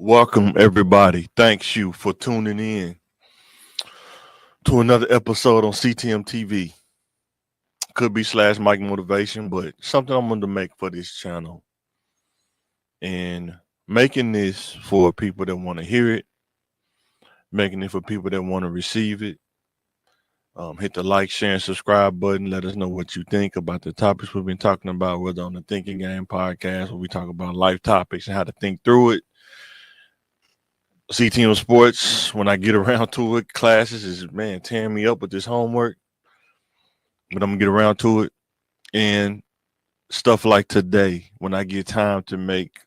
Welcome, everybody. Thanks you for tuning in to another episode on CTM TV. Could be slash Mike Motivation, but something I'm going to make for this channel. And making this for people that want to hear it, making it for people that want to receive it. Hit the like, share, and subscribe button. Let us know what you think about the topics we've been talking about, whether on the Thinking Game podcast, where we talk about life topics and how to think through it. CTM Sports, when I get around to it, classes is, tearing me up with this homework. But I'm going to get around to it. And stuff like today, when I get time to make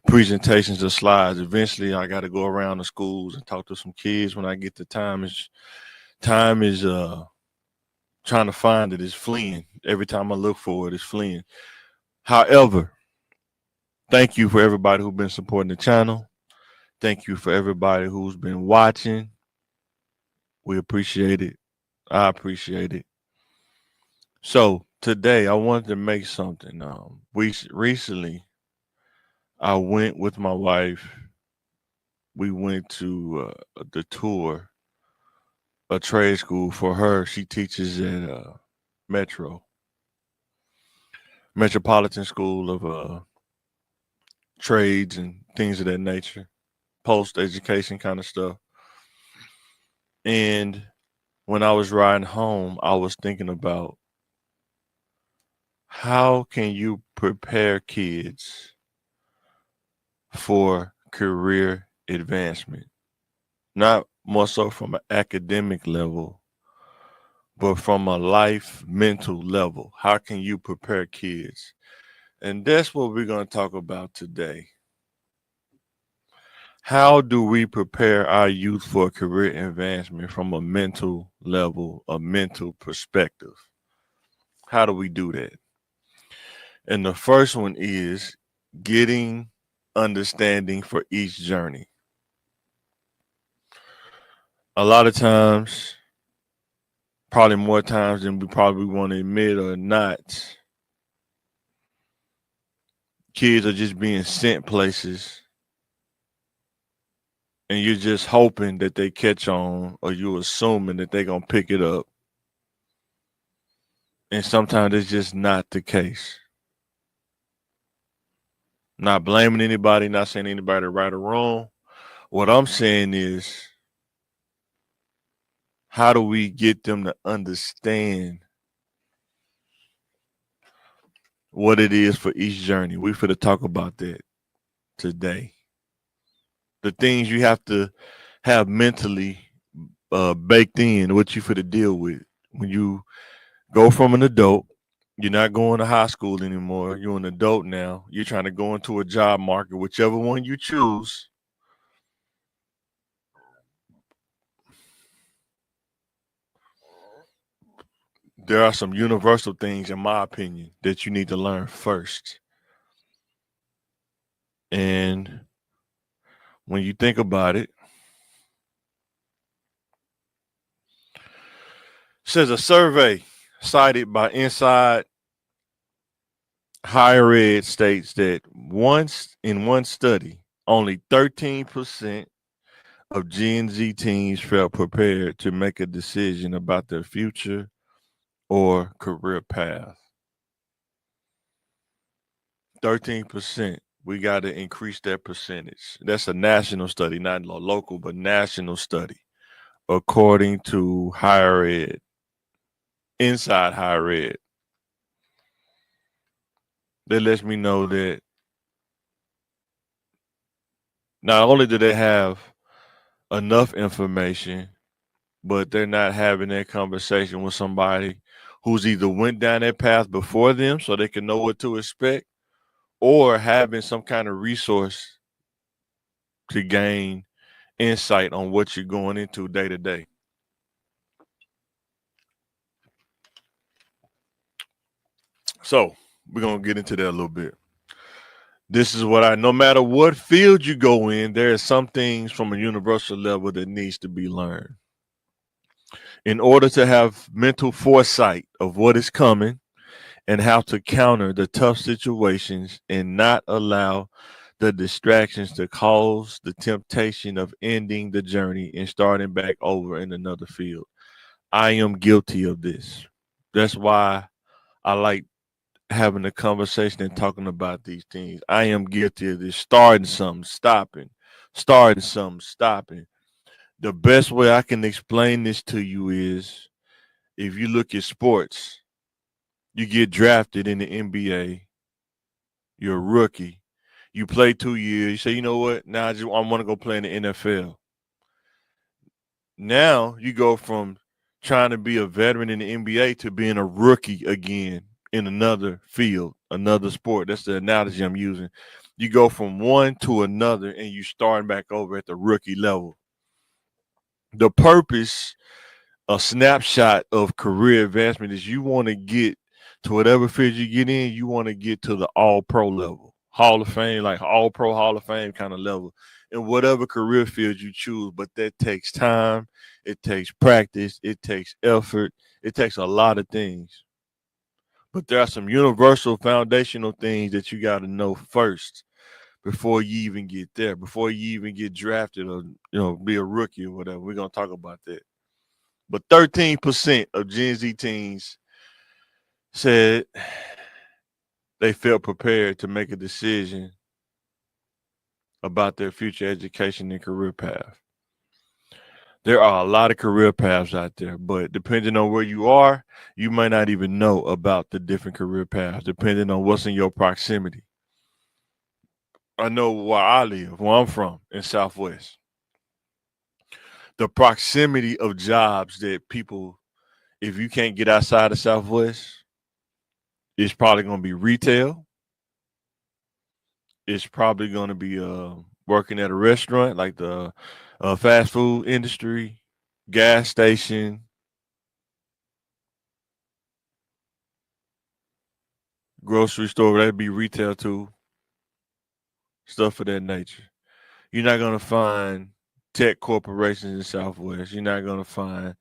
presentations or slides, eventually I got to go around the schools and talk to some kids when I get the time. Time is trying to find it. It's fleeing. Every time I look for it, it's fleeing. However, thank you for everybody who's been supporting the channel. Thank you for everybody who's been watching. We appreciate it. I appreciate it. So today I wanted to make something. Recently I went with my wife. We went to the tour, a trade school for her. She teaches at Metropolitan School of Trades and things of that nature. Post-education kind of stuff. And when I was riding home, I was thinking about how can you prepare kids for career advancement? Not more so from an academic level, but from a life mental level. How can you prepare kids? And that's what we're going to talk about today. How do we prepare our youth for career advancement from a mental level, a mental perspective? How do we do that? And the first one is getting understanding for each journey. A lot of times, probably more times than we probably want to admit or not, kids are just being sent places and you're just hoping that they catch on, or you're assuming that they're going to pick it up. And sometimes it's just not the case. Not blaming anybody, not saying anybody right or wrong. What I'm saying is, how do we get them to understand what it is for each journey? We're going to talk about that today. The things you have to have mentally baked in, what you finna deal with. When you go from an adult, you're not going to high school anymore. You're an adult now. You're trying to go into a job market, whichever one you choose. There are some universal things, in my opinion, that you need to learn first. And when you think about it, says a survey cited by Inside Higher Ed states that in one study, only 13% of Gen Z teens felt prepared to make a decision about their future or career path. 13%. We got to increase that percentage. That's a national study, not local, but national study, according to Higher Ed, Inside Higher Ed. That lets me know that not only do they have enough information, but they're not having that conversation with somebody who's either went down that path before them so they can know what to expect, or having some kind of resource to gain insight on what you're going into day to day. So we're going to get into that a little bit. This is what no matter what field you go in, there are some things from a universal level that needs to be learned. In order to have mental foresight of what is coming and how to counter the tough situations and not allow the distractions, the calls, the temptation of ending the journey and starting back over in another field. I am guilty of this. That's why I like having a conversation and talking about these things. I am guilty of this. Starting something, stopping, starting something, stopping. The best way I can explain this to you is if you look at sports, you get drafted in the NBA, you're a rookie, you play 2 years, you say, you know what, now I want to go play in the NFL. Now you go from trying to be a veteran in the NBA to being a rookie again in another field, another sport. That's the analogy I'm using. You go from one to another and you starting back over at the rookie level. The purpose, a snapshot of career advancement is you want to get to whatever field you get in, you want to get to the all pro level, Hall of Fame, like all pro Hall of Fame kind of level in whatever career field you choose. But that takes time, it takes practice, it takes effort, it takes a lot of things. But there are some universal foundational things that you got to know first before you even get there, before you even get drafted or be a rookie or whatever. We're gonna talk about that. But 13% of Gen Z teens said they felt prepared to make a decision about their future education and career path. There are a lot of career paths out there, but depending on where you are, you might not even know about the different career paths, depending on what's in your proximity. I know where I live, where I'm from, in Southwest. The proximity of jobs that people, if you can't get outside of Southwest, it's probably going to be retail. It's probably going to be working at a restaurant, like the fast food industry, gas station, grocery store. That'd be retail too, stuff of that nature. You're not going to find tech corporations in Southwest. You're not going to find,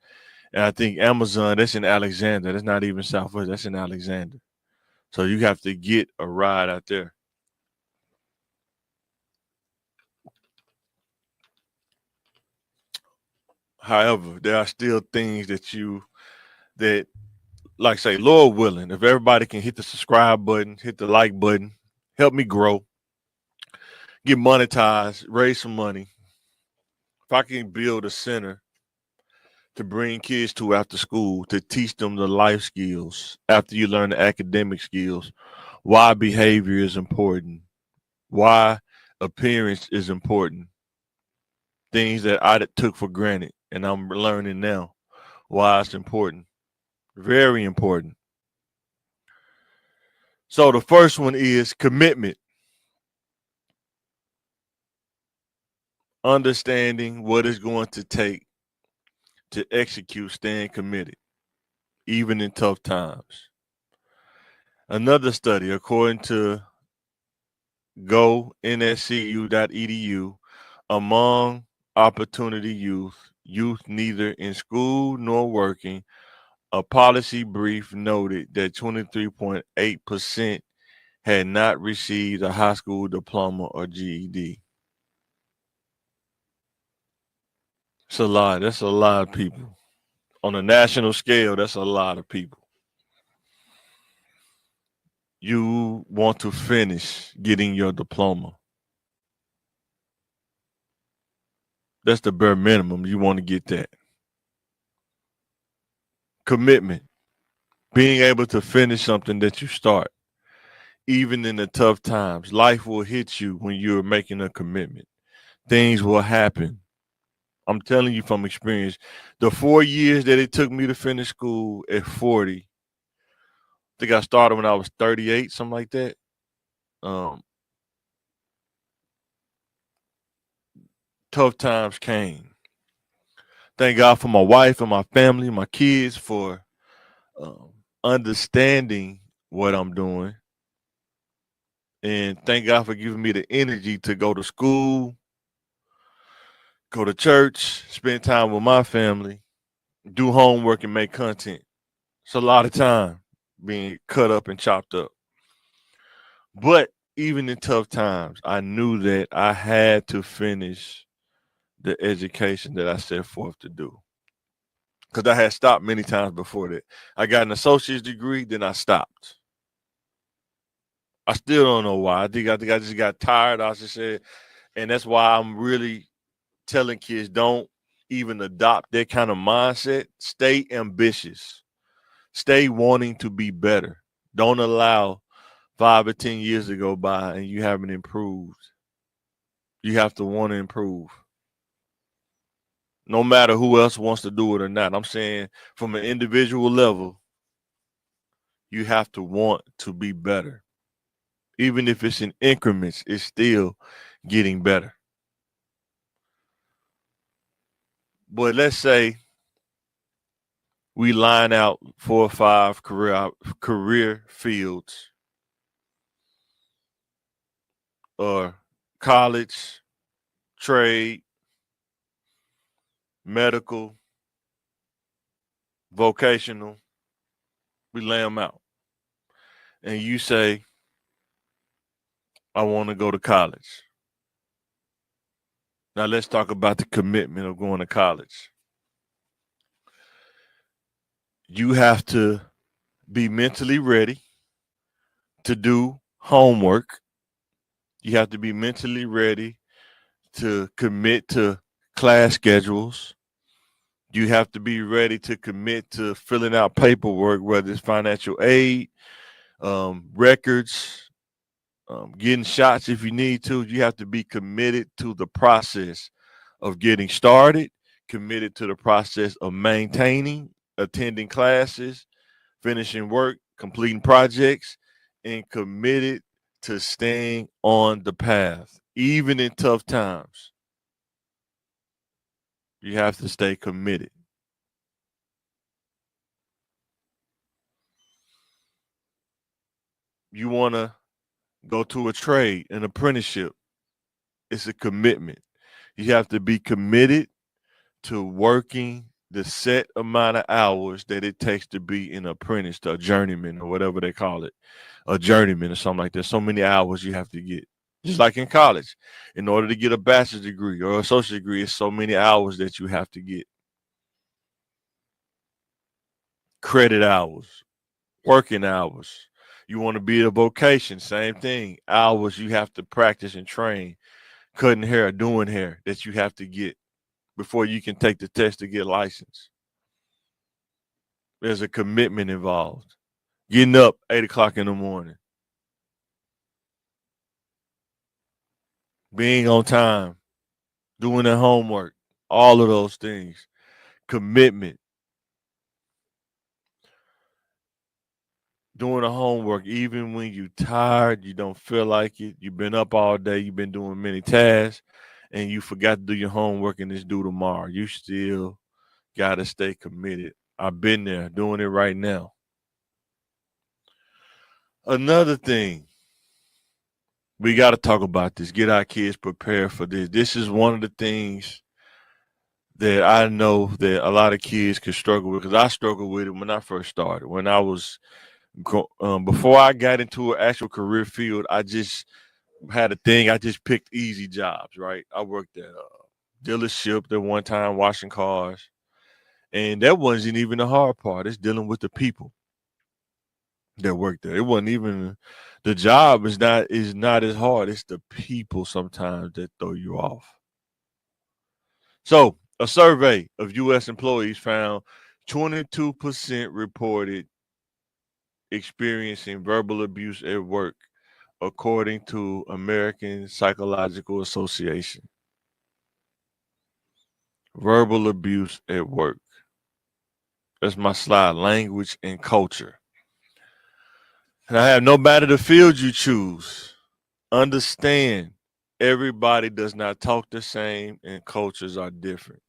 and I think Amazon, that's in Alexander. That's not even Southwest. That's in Alexander. So you have to get a ride out there. However, there are still things that like say, Lord willing, if everybody can hit the subscribe button, hit the like button, help me grow, get monetized, raise some money. If I can build a center to bring kids to after school to teach them the life skills after you learn the academic skills, why behavior is important, why appearance is important, things that I took for granted and I'm learning now why it's important, very important. So the first one is commitment, understanding what it's going to take to execute, staying committed, even in tough times. Another study, according to go.nscu.edu, among opportunity youth neither in school nor working, a policy brief noted that 23.8% had not received a high school diploma or GED. It's a lot. That's a lot of people. On a national scale, that's a lot of people. You want to finish getting your diploma. That's the bare minimum. You want to get that. Commitment, being able to finish something that you start, even in the tough times. Life will hit you when you're making a commitment. Things will happen. I'm telling you from experience. The 4 years that it took me to finish school at 40, I think I started when I was 38, something like that. Tough times came. Thank God for my wife and my family, my kids for understanding what I'm doing. And thank God for giving me the energy to go to school, go to church, spend time with my family, do homework, and make content. It's a lot of time being cut up and chopped up. But even in tough times, I knew that I had to finish the education that I set forth to do. Because I had stopped many times before that. I got an associate's degree, then I stopped. I still don't know why. I think I just got tired. I just said, and that's why I'm really telling kids don't even adopt that kind of mindset. Stay ambitious. Stay wanting to be better. Don't allow 5 or 10 years to go by and you haven't improved. You have to want to improve. No matter who else wants to do it or not. I'm saying from an individual level, you have to want to be better. Even if it's in increments, it's still getting better. But let's say we line out 4 or 5 career fields or college, trade, medical, vocational. We lay them out. And you say, I want to go to college. Now let's talk about the commitment of going to college. You have to be mentally ready to do homework. You have to be mentally ready to commit to class schedules. You have to be ready to commit to filling out paperwork, whether it's financial aid, records, getting shots if you need to. You have to be committed to the process of getting started, committed to the process of maintaining, attending classes, finishing work, completing projects, and committed to staying on the path, even in tough times. You have to stay committed. You want to go to a trade, an apprenticeship. It's a commitment. You have to be committed to working the set amount of hours that it takes to be an apprentice, to a journeyman, or whatever they call it, a journeyman or something like that. So many hours you have to get. Just like in college, in order to get a bachelor's degree or associate degree, it's so many hours that you have to get. Credit hours, working hours. You want to be a vocation, same thing. Hours you have to practice and train, cutting hair, doing hair that you have to get before you can take the test to get licensed. There's a commitment involved. Getting up 8 o'clock in the morning, being on time, doing their homework, all of those things. Commitment, doing the homework, even when you're tired, you don't feel like it, you've been up all day, you've been doing many tasks, and you forgot to do your homework and it's due tomorrow. You still got to stay committed. I've been there doing it right now. Another thing, we got to talk about this, get our kids prepared for this. This is one of the things that I know that a lot of kids could struggle with because I struggled with it when I first started. When I was before I got into an actual career field, I just had a thing. I just picked easy jobs, right? I worked at a dealership at one time washing cars, and that wasn't even the hard part. It's dealing with the people that work there. It wasn't even the job is not as hard. It's the people sometimes that throw you off. So a survey of U.S. employees found 22% reported experiencing verbal abuse at work, according to American Psychological Association. Verbal abuse at work. That's my slide. Language and culture. And I have no matter the field you choose. Understand everybody does not talk the same and cultures are different.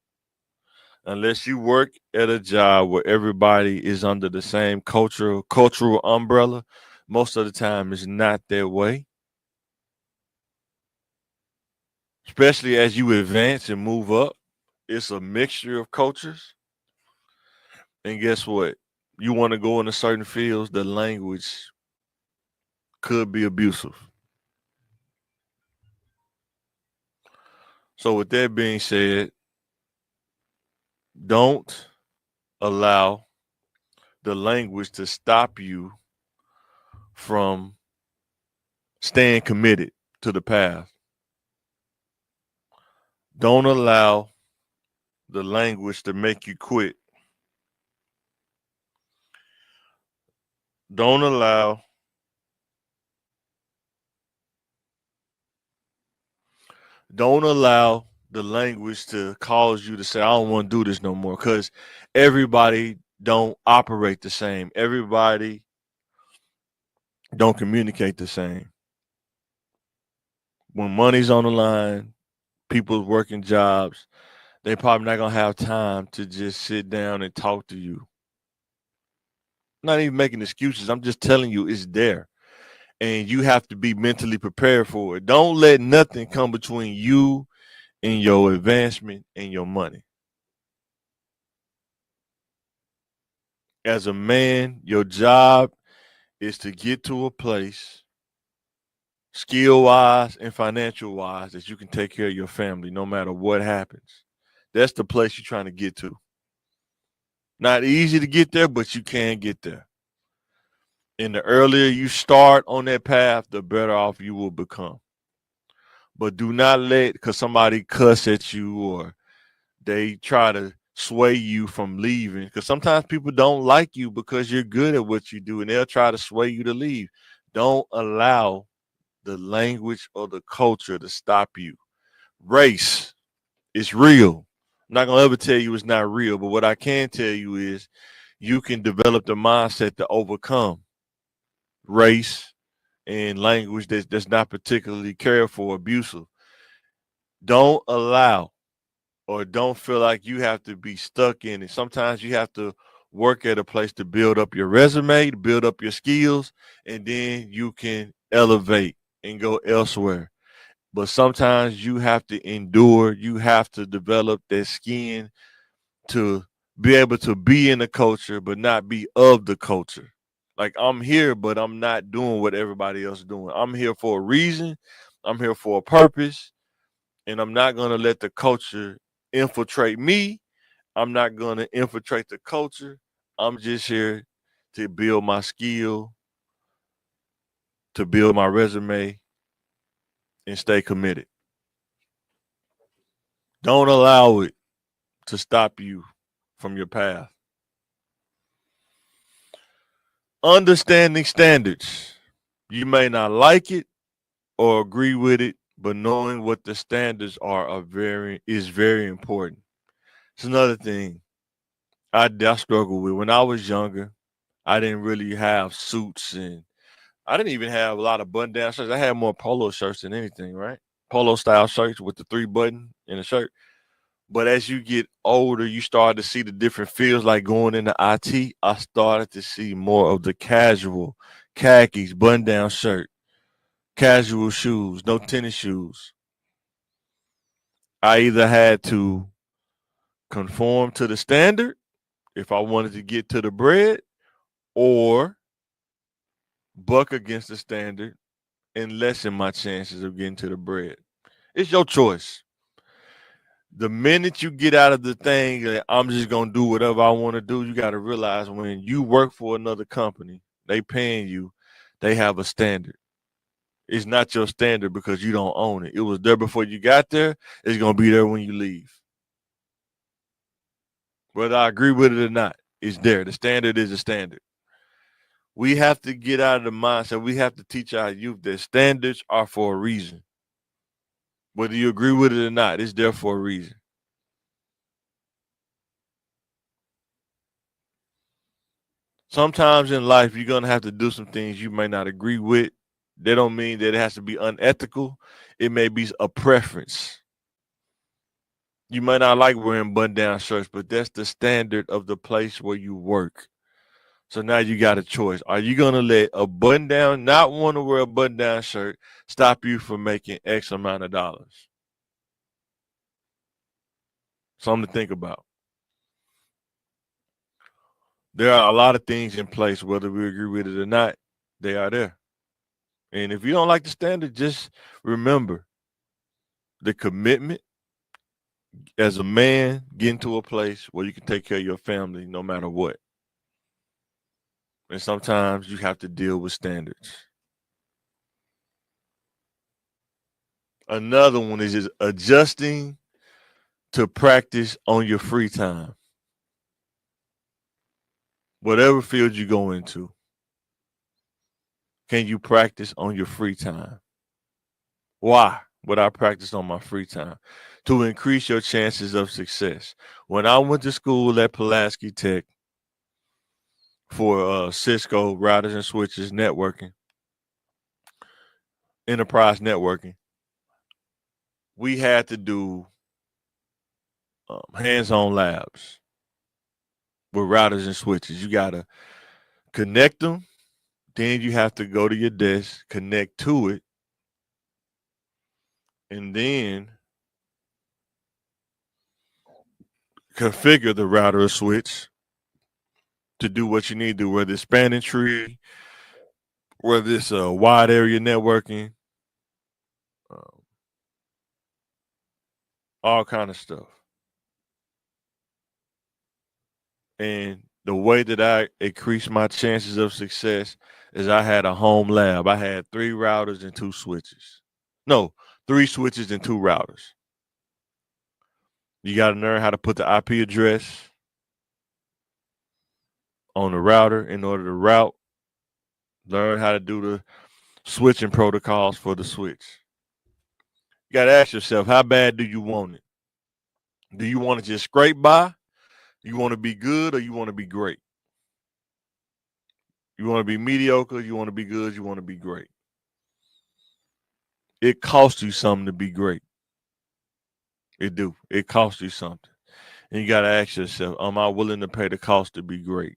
Unless you work at a job where everybody is under the same cultural umbrella, most of the time it's not that way. Especially as you advance and move up, it's a mixture of cultures. And guess what? You want to go into certain fields, the language could be abusive. So with that being said, don't allow the language to stop you from staying committed to the path. Don't allow the language to make you quit. Don't allow don't allow the language to cause you to say, I don't want to do this no more. Because everybody don't operate the same. Everybody don't communicate the same. When money's on the line, people's working jobs, they probably not gonna have time to just sit down and talk to you. I'm not even making excuses. I'm just telling you it's there. And you have to be mentally prepared for it. Don't let nothing come between you and your advancement and your money. As a man, your job is to get to a place, skill wise and financial wise, that you can take care of your family no matter what happens. That's the place you're trying to get to. Not easy to get there, but you can get there. And the earlier you start on that path, the better off you will become. But do not let, because somebody cuss at you or they try to sway you from leaving. Because sometimes people don't like you because you're good at what you do and they'll try to sway you to leave. Don't allow the language or the culture to stop you. Race is real. I'm not going to ever tell you it's not real, but what I can tell you is you can develop the mindset to overcome race and language that's not particularly cared for, abusive. Don't allow or don't feel like you have to be stuck in it. Sometimes you have to work at a place to build up your resume, to build up your skills, and then you can elevate and go elsewhere. But sometimes you have to endure, you have to develop that skin to be able to be in the culture, but not be of the culture. Like I'm here, but I'm not doing what everybody else is doing. I'm here for a reason. I'm here for a purpose, and I'm not gonna let the culture infiltrate me. I'm not gonna infiltrate the culture. I'm just here to build my skill, to build my resume, and stay committed. Don't allow it to stop you from your path. Understanding standards. You may not like it or agree with it, but knowing what the standards are is very important. It's another thing I struggle with. When I was younger, I didn't really have suits and I didn't even have a lot of button down shirts. I had more polo shirts than anything, right? Polo style shirts with the 3 button in the shirt. But as you get older, you start to see the different fields like going into IT. I started to see more of the casual khakis, button down shirt, casual shoes, no tennis shoes. I either had to conform to the standard if I wanted to get to the bread or buck against the standard and lessen my chances of getting to the bread. It's your choice. The minute you get out of the thing, I'm just gonna do whatever I want to do. You got to realize when you work for another company, they paying you, they have a standard. It's not your standard because you don't own it. It was there before you got there. It's gonna be there when you leave. Whether I agree with it or not, it's there. The standard is a standard. We have to get out of the mindset. We have to teach our youth that standards are for a reason. Whether you agree with it or not, it's there for a reason. Sometimes in life, you're going to have to do some things you may not agree with. That don't mean that it has to be unethical. It may be a preference. You might not like wearing button-down shirts, but that's the standard of the place where you work. So now you got a choice. Are you going to let a button-down, not want to wear a button-down shirt, stop you from making X amount of dollars? Something to think about. There are a lot of things in place, whether we agree with it or not, they are there. And if you don't like the standard, just remember the commitment as a man, get into a place where you can take care of your family no matter what. And sometimes you have to deal with standards. Another one is just adjusting to practice on your free time. Whatever field you go into, can you practice on your free time? Why would I practice on my free time? To increase your chances of success. When I went to school at Pulaski Tech for Cisco routers and switches networking, enterprise networking, we had to do hands-on labs with routers and switches. You got to connect them. Then you have to go to your desk, connect to it, and then configure the router or switch to do what you need to do, whether it's spanning tree, whether it's wide area networking, um, all kind of stuff. And the way that I increased my chances of success is I had a home lab. I had 3 routers and 2 switches. No, 3 switches and 2 routers. You got to learn how to put the IP address on the router in order to route. Learn how to do the switching protocols for the switch. You got to ask yourself, how bad do you want it? Do you want to just scrape by? You want to be good or you want to be great? You want to be mediocre, you want to be good, you want to be great. It costs you something to be great. It do. It costs you something. And you got to ask yourself, am I willing to pay the cost to be great?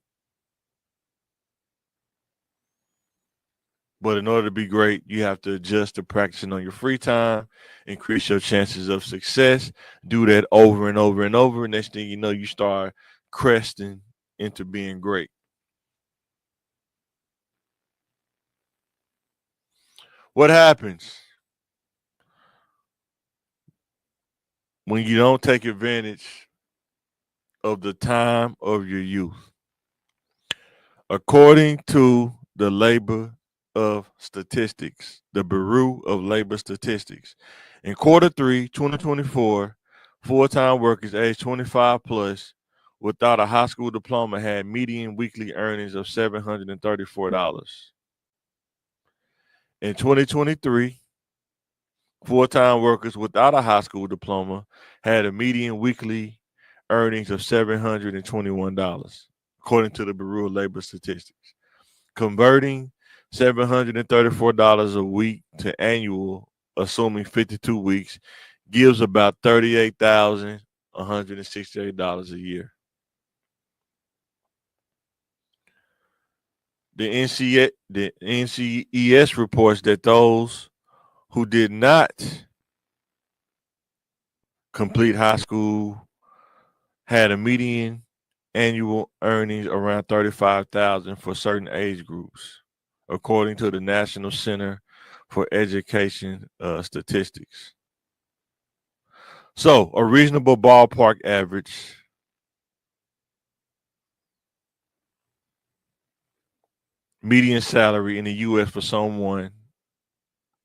But in order to be great, you have to adjust to practicing on your free time, increase your chances of success, do that over and over and over. Next thing you know, you start cresting into being great. What happens when you don't take advantage of the time of your youth? According to the Labor of Statistics, the Bureau of Labor Statistics, in quarter 3, 2024, full-time workers aged 25 plus without a high school diploma had median weekly earnings of $734. In 2023, full-time workers without a high school diploma had a median weekly earnings of $721, according to the Bureau of Labor Statistics. Converting $734 a week to annual, assuming 52 weeks, gives about $38,168 a year. The NCES reports that those who did not complete high school had a median annual earnings around $35,000 for certain age groups, according to the National Center for Education Statistics. So, a reasonable ballpark average median salary in the U.S. for someone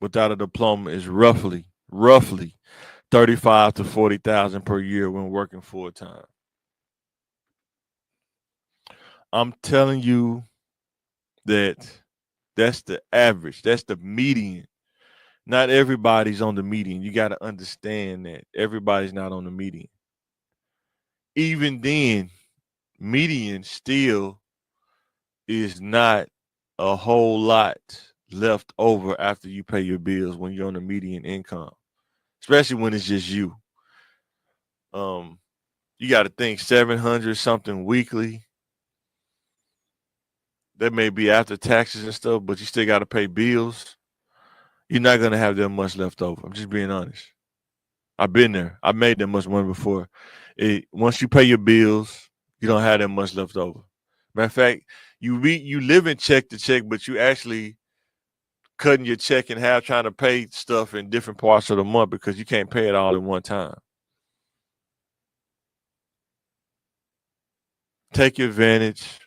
without a diploma is roughly 35 to 40,000 per year when working full time. I'm telling you that that's the average. That's the median. Not everybody's on the median. You got to understand that everybody's not on the median. Even then, median still is not a whole lot left over after you pay your bills when you're on the median income, especially when it's just you. You got to think 700 something weekly. That may be after taxes and stuff, but you still got to pay bills. You're not going to have that much left over. I'm just being honest. I've been there. I made that much money before. Once you pay your bills, you don't have that much left over. Matter of fact, you live in check to check, but you actually cutting your check in half trying to pay stuff in different parts of the month because you can't pay it all at one time. take advantage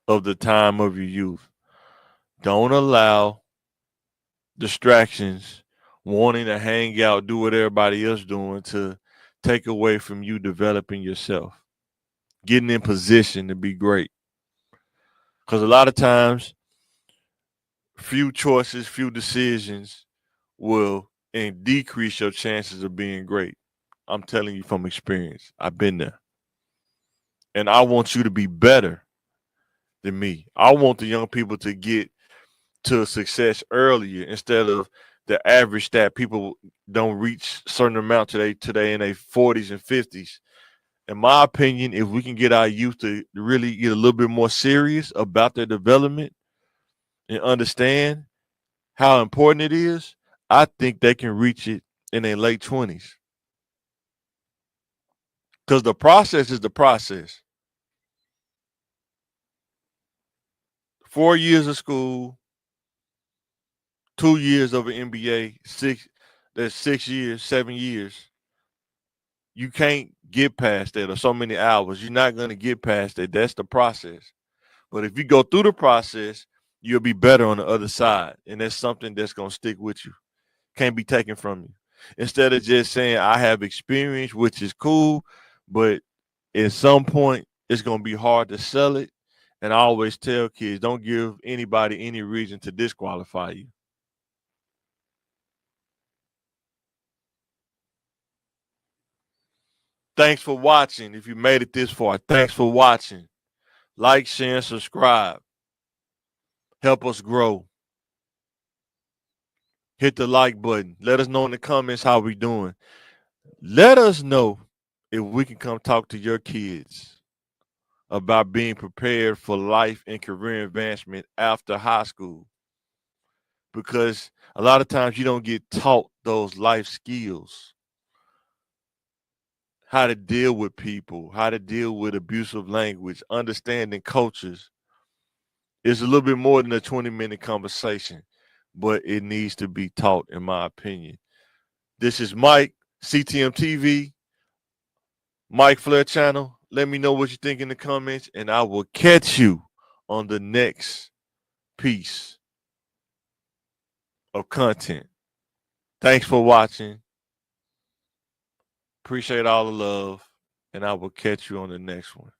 of the time of your youth. Don't allow distractions, wanting to hang out, do what everybody else doing to take away from you developing yourself, getting in position to be great. Because a lot of times, few choices, few decisions will and decrease your chances of being great. I'm telling you from experience. I've been there. And I want you to be better than me. I want the young people to get to success earlier instead of the average that people don't reach certain amount today in their 40s and 50s. In my opinion, if we can get our youth to really get a little bit more serious about their development and understand how important it is, I think they can reach it in their late 20s. Because the process is the process. 4 years of school, 2 years of an MBA, that's 6 years, 7 years. You can't get past that, or so many hours. You're not going to get past that. That's the process. But if you go through the process, you'll be better on the other side. And that's something that's going to stick with you. Can't be taken from you. Instead of just saying, I have experience, which is cool, but at some point, it's going to be hard to sell it. And I always tell kids, don't give anybody any reason to disqualify you. Thanks for watching. If you made it this far, thanks for watching. Like, share, and subscribe. Help us grow. Hit the like button. Let us know in the comments how we doing. Let us know if we can come talk to your kids about being prepared for life and career advancement after high school. Because a lot of times you don't get taught those life skills. How to deal with people, how to deal with abusive language, understanding cultures. It's a little bit more than a 20-minute conversation, but it needs to be taught, in my opinion. This is Mike, CTM TV, Mike Flair channel. Let me know what you think in the comments, and I will catch you on the next piece of content. Thanks for watching. Appreciate all the love, and I will catch you on the next one.